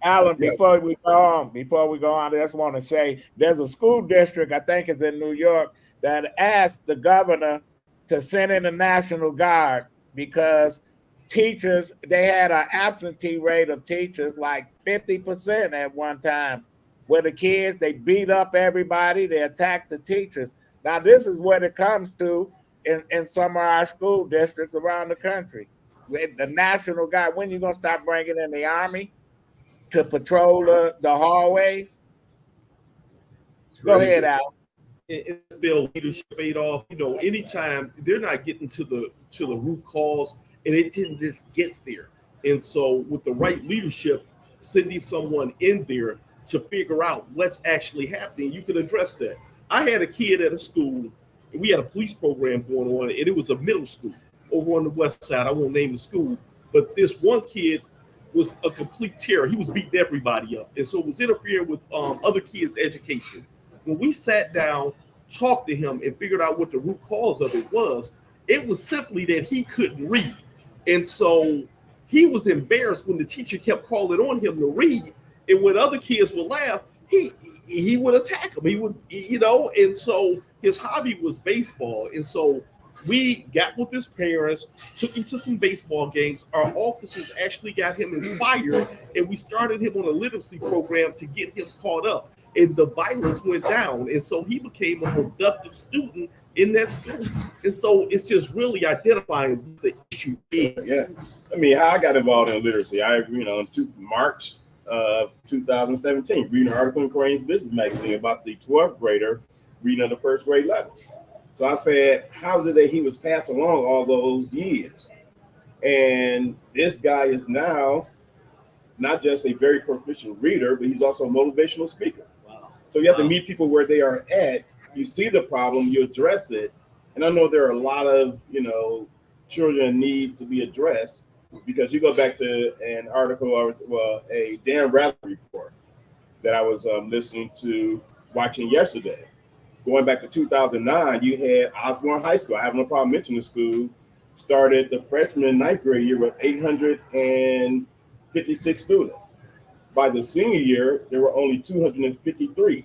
Allan, before we go on, I just want to say there's a school district, I think it's in New York, that asked the governor to send in the National Guard because teachers, they had an absentee rate of teachers like 50% at one time, where the kids, they beat up everybody, they attacked the teachers. Now, this is what it comes to in some of our school districts around the country. With the National Guard, when you going to stop bringing in the Army to patrol the hallways? Go ahead, Al. It's their leadership Adolph. Anytime they're not getting to the root cause, and it didn't just get there. And so with the right leadership, sending someone in there to figure out what's actually happening, you can address that. I had a kid at a school, and we had a police program going on, and it was a middle school over on the west side. I won't name the school, but this one kid was a complete terror. He was beating everybody up, and so it was interfering with other kids' education. When we sat down, talked to him, and figured out what the root cause of it was simply that he couldn't read. And so he was embarrassed when the teacher kept calling on him to read. And when other kids would laugh, he would attack him. He would, and so his hobby was baseball. And so we got with his parents, took him to some baseball games. Our officers actually got him inspired, and we started him on a literacy program to get him caught up. And the violence went down. And so he became a productive student in that school. And so it's just really identifying what the issue is. Yeah. I mean, how I got involved in literacy, in March of 2017, reading an article in Crane's Business Magazine about the 12th grader reading at the first grade level. So I said, how is it that he was passed along all those years? And this guy is now not just a very proficient reader, but he's also a motivational speaker. Wow. So you have to meet people where they are at. You see the problem, you address it. And I know there are a lot of, children need to be addressed, because you go back to an article, a Dan Rather report that I was listening to, watching yesterday. Going back to 2009, you had Osborne High School. I have no problem mentioning the school. Started the freshman and ninth grade year with 856 students. By the senior year, there were only 253.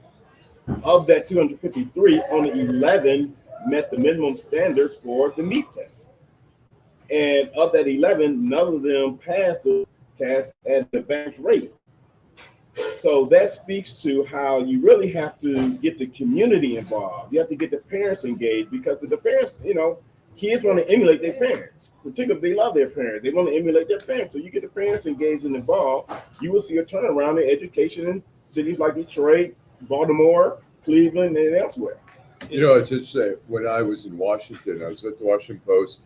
Of that 253, only 11 met the minimum standards for the MEP test. And of that 11, none of them passed the test at the advanced rate. So that speaks to how you really have to get the community involved. You have to get the parents engaged, because the parents, kids want to emulate their parents, particularly if they love their parents. They want to emulate their parents. So you get the parents engaged and involved, you will see a turnaround in education in cities like Detroit, Baltimore, Cleveland, and elsewhere. It's interesting. When I was in Washington, I was at the Washington Post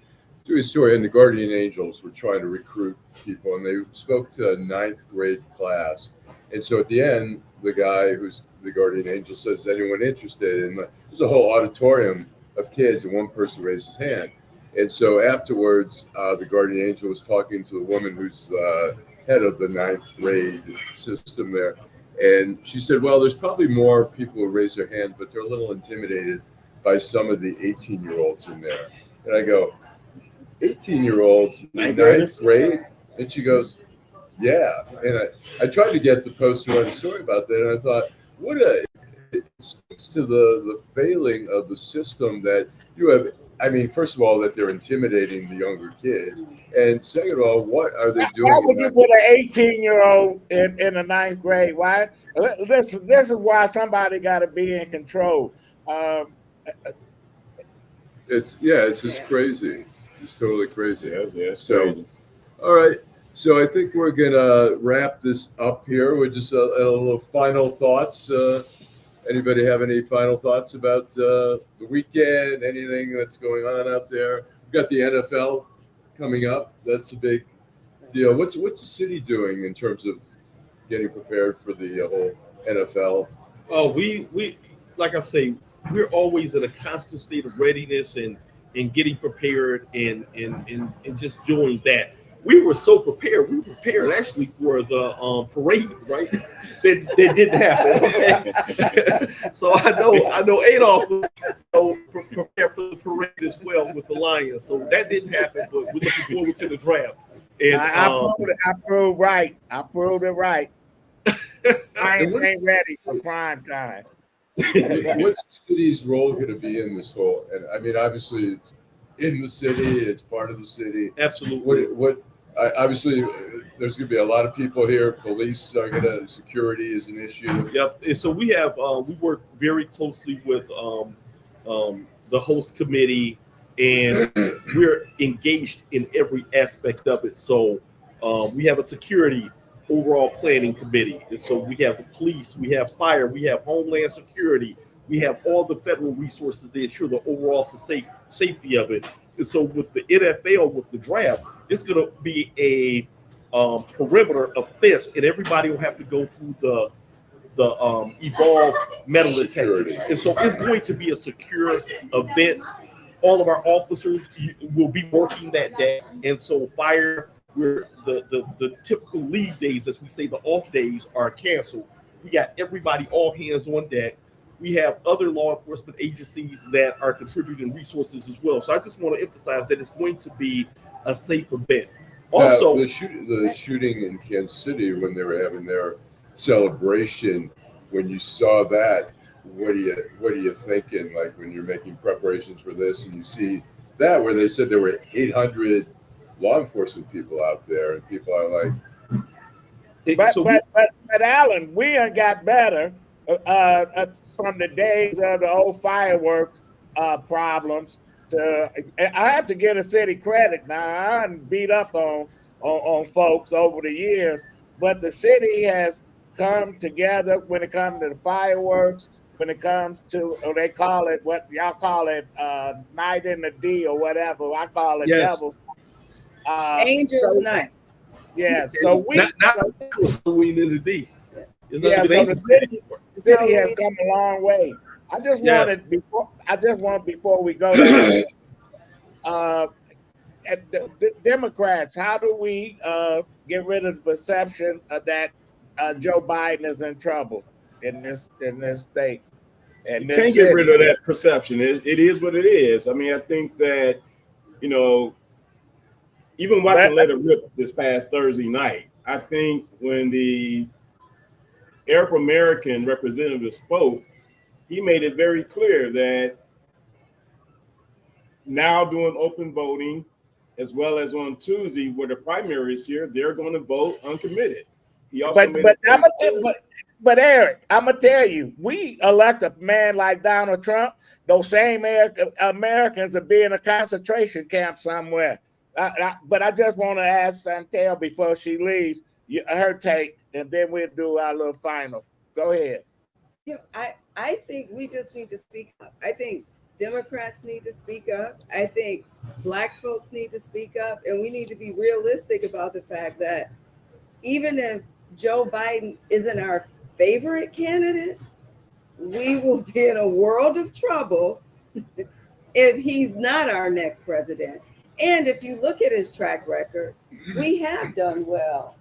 doing a story, and the Guardian Angels were trying to recruit people, and they spoke to a ninth grade class. And so at the end, the guy who's the Guardian Angel says, anyone interested? And there's a whole auditorium of kids, and one person raised his hand. And so afterwards, the Guardian Angel was talking to the woman who's head of the ninth grade system there. And she said, well, there's probably more people who raise their hand, but they're a little intimidated by some of the 18-year-olds in there. And I go, 18-year-olds in ninth grade? And she goes, yeah. And I tried to get the Post to write a story about that, and I thought, it speaks to the failing of the system that you have. I mean, first of all, that they're intimidating the younger kids, and second of all, what are they doing? Why would you put an 18-year-old in the ninth grade? Why? This is why somebody got to be in control. It's just crazy. It's totally crazy. Yeah. So, crazy. All right. So I think we're gonna wrap this up here with just a little final thoughts. Anybody have any final thoughts about the weekend? Anything that's going on out there? We've got the NFL coming up. That's a big deal. What's the city doing in terms of getting prepared for the whole NFL? Oh, we like I say, we're always in a constant state of readiness and getting prepared and just doing that. We were so prepared. We were prepared actually for the parade, right? That didn't happen. So I know Adolph was prepared for the parade as well with the Lions. So that didn't happen, but we're looking forward to the draft. And I proved right. I proved it right. Lions ain't ready for prime time. What's the city's role going to be in this whole? And I mean, obviously, it's in the city, it's part of the city. Absolutely. Obviously, there's going to be a lot of people here. Police are going to. Security is an issue. Yep. And so we work very closely with the host committee, and we're engaged in every aspect of it. So we have a security overall planning committee. And so we have the police, we have fire, we have Homeland Security, we have all the federal resources to ensure the overall safety of it. And so with the NFL, with the draft, it's going to be a perimeter of fence, and everybody will have to go through the evolved metal detectors. And so it's going to be a secure event. All of our officers will be working that day. And so fire, where the typical leave days, as we say, the off days, are canceled. We got everybody all hands on deck. We have other law enforcement agencies that are contributing resources as well. So I just want to emphasize that it's going to be a safer bet. Also, now, the shooting in Kansas City when they were having their celebration, when you saw that, what are you thinking? Like when you're making preparations for this, and you see that where they said there were 800 law enforcement people out there, and people are like, but Allan, we done got better from the days of the old fireworks problems. I have to give the city credit. Now I done beat up on folks over the years, but the city has come together when it comes to the fireworks. When it comes to, they call it what y'all call it, night in the D or whatever. I call it devil. Angels Night. Yeah, so we not was Halloween in the D. Yeah, so the city has come a long way. I just wanted before we go to the Democrats, how do we get rid of the perception that Joe Biden is in trouble in this state? You can't get rid of that perception. It is what it is. I mean, I think that, even watching Let It Rip this past Thursday night, I think when the Arab American representative spoke, he made it very clear that now doing open voting, as well as on Tuesday where the primary is here, they're going to vote uncommitted. He also But Eric, I'm gonna tell you, we elect a man like Donald Trump, those same Americans will be in a concentration camp somewhere. But I just want to ask Saunteel before she leaves her take, and then we'll do our little final. Go ahead. I think we just need to speak up. I think Democrats need to speak up. I think Black folks need to speak up, and we need to be realistic about the fact that even if Joe Biden isn't our favorite candidate, we will be in a world of trouble if he's not our next president. And if you look at his track record, we have done well.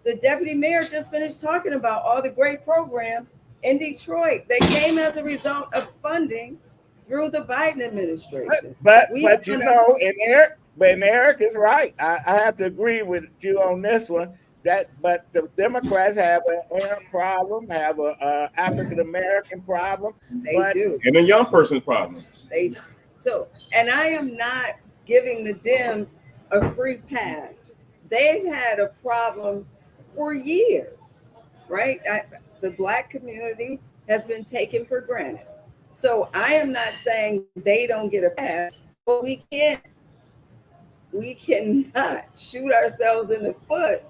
The deputy mayor just finished talking about all the great programs in Detroit. They came as a result of funding through the Biden administration. But Eric is right. I have to agree with you on this one. But the Democrats have an Arab problem, have a African American problem. They do, and a young person's problem. They do. So, and I am not giving the Dems a free pass. They've had a problem for years, right? The Black community has been taken for granted. So I am not saying they don't get a pass, but we cannot shoot ourselves in the foot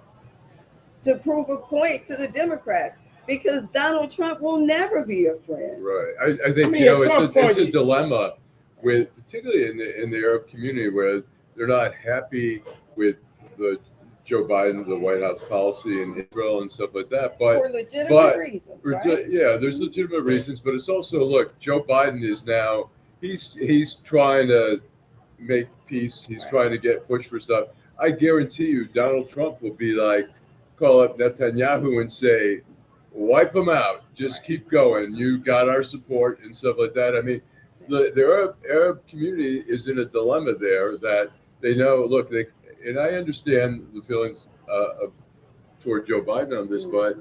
to prove a point to the Democrats, because Donald Trump will never be a friend. Right. I think it's a dilemma with, particularly in the Arab community, where they're not happy with the Joe Biden, the White House policy in Israel and stuff like that. But for legitimate reasons, right? Yeah, there's legitimate reasons, but it's also, look, Joe Biden is now he's trying to make peace. He's trying to get push for stuff. I guarantee you, Donald Trump will be like, call up Netanyahu and say, wipe them out. Just keep going. You got our support and stuff like that. I mean, the Arab community is in a dilemma there that they know, look, and I understand the feelings toward Joe Biden on this, but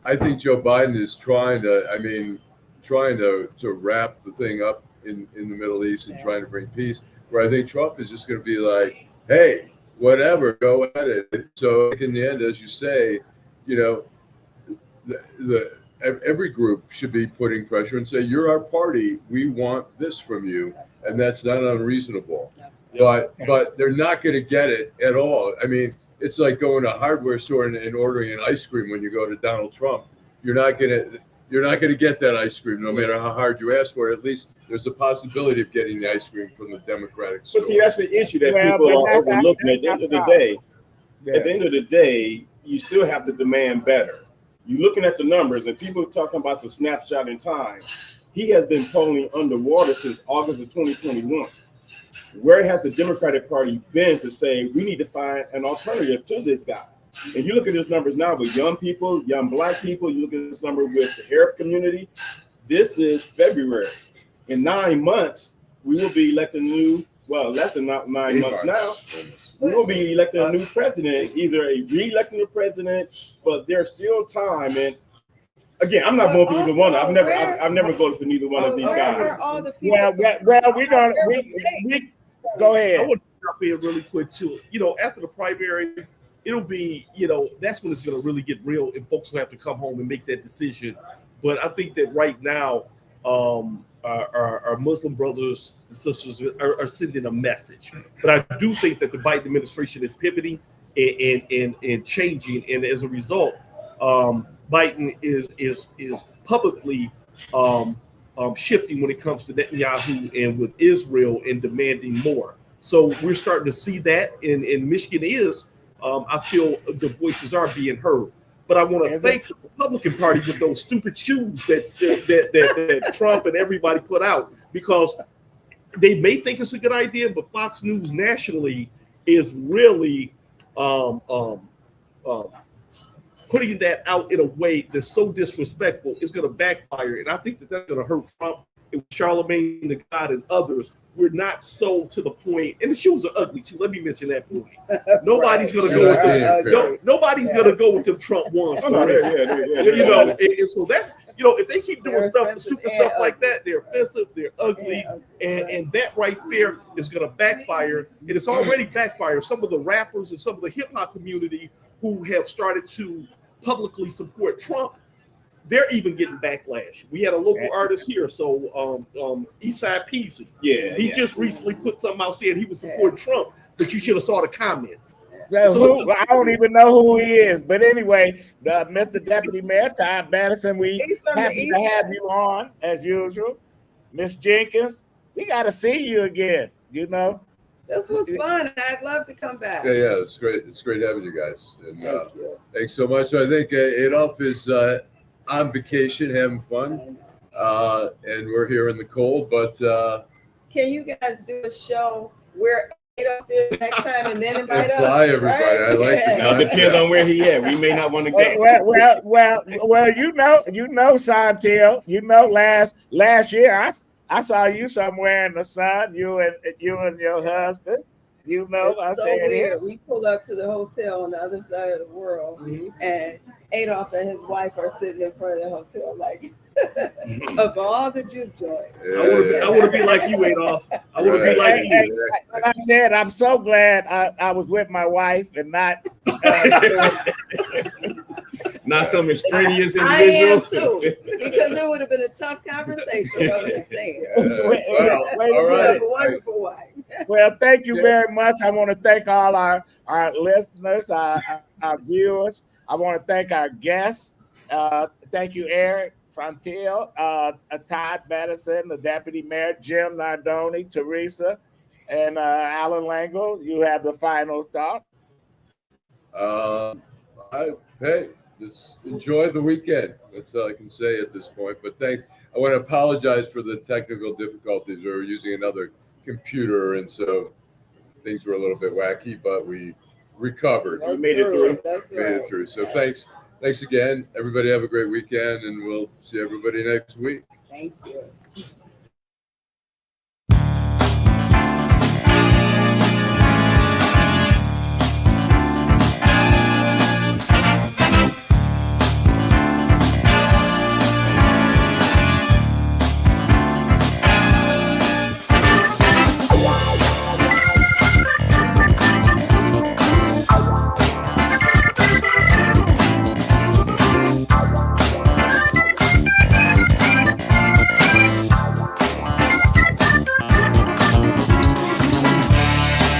I think Joe Biden is trying to wrap the thing up in the Middle East and trying to bring peace, where I think Trump is just going to be like, hey, whatever, go at it. So in the end, as you say, every group should be putting pressure and say, you're our party, we want this from you, and that's not unreasonable. But they're not going to get it at all. I mean, it's like going to a hardware store and ordering an ice cream when you go to Donald Trump. You're not going to get that ice cream no matter how hard you ask for it. At least there's a possibility of getting the ice cream from the Democratic store. But see, that's the issue that people are overlooking. At the end of the day, you still have to demand better. You're looking at the numbers, and people are talking about the snapshot in time. He has been polling underwater since August of 2021. Where has the Democratic Party been to say we need to find an alternative to this guy? And you look at his numbers now with young people, young Black people. You look at this number with the Arab community. This is February. In 9 months, we will be electing a new well, less than 9 months now. We're going to be electing a new president, either re-electing the president, but there's still time. And again, I'm not voting for either one. I've never voted for neither one of these guys. Well, we're gonna we go ahead. I want to jump in really quick too. After the primary, it'll be, that's when it's going to really get real, and folks will have to come home and make that decision. But I think that right now, our Muslim brothers and sisters are sending a message. But I do think that the Biden administration is pivoting and changing, and as a result, Biden is publicly shifting when it comes to Netanyahu and with Israel and demanding more. So we're starting to see that, and Michigan is. I feel the voices are being heard. But I want to thank the Republican Party with those stupid shoes that Trump and everybody put out, because they may think it's a good idea, but Fox News nationally is really putting that out in a way that's so disrespectful. It's going to backfire, and I think that's going to hurt Trump and Charlemagne the God and others. We're not so to the point, and the shoes are ugly too. Let me mention that point. Nobody's going to go with them. Nobody's going to go with them Trump ones. And so that's, if they keep doing stupid stuff like that, they're offensive, they're ugly, and that right there is going to backfire. And it's already backfired. Some of the rappers and some of the hip hop community who have started to publicly support Trump, they're even getting backlash. We had a local artist here, so Eastside Peasy. Yeah, he just recently put something out saying he was supporting Trump, but you should have saw the comments. So I don't even know who he is, but anyway, Mr. Deputy Mayor Todd Bettison, we happy to have you on as usual. Miss Jenkins, we got to see you again. This was fun. I'd love to come back. Yeah, it's great. It's great having you guys. And thanks so much. I think Adolph is on vacation, having fun, and we're here in the cold. But can you guys do a show where Adolph is next time, and then invite us? Fly everybody. Right? I like it. Now, depends on where he at. We may not want to go. Well, Saunteel. Last year I saw you somewhere in the sun. You and your husband. I so said weird. We pull up to the hotel on the other side of the world, and Adolph and his wife are sitting in front of the hotel, like of all the juke joints. I want to be like you, Adolph. I want to be like you. Like I said, I'm so glad I was with my wife and not not some extraneous individual. I am too, because it would have been a tough conversation. I'm just saying. All right. Wonderful wife. Well, thank you very much. I want to thank all our listeners, our viewers. I want to thank our guests. Thank you, Eric, Saunteel, Todd Bettison, the Deputy Mayor, Jim Nardone, Teresa, and Allan Lengel. You have the final thought. Hey, just enjoy the weekend. That's all I can say at this point. But I want to apologize for the technical difficulties. We were using another computer, and so things were a little bit wacky, but we recovered. We made it through. Made it through. So thanks again. Everybody have a great weekend, and we'll see everybody next week. Thank you.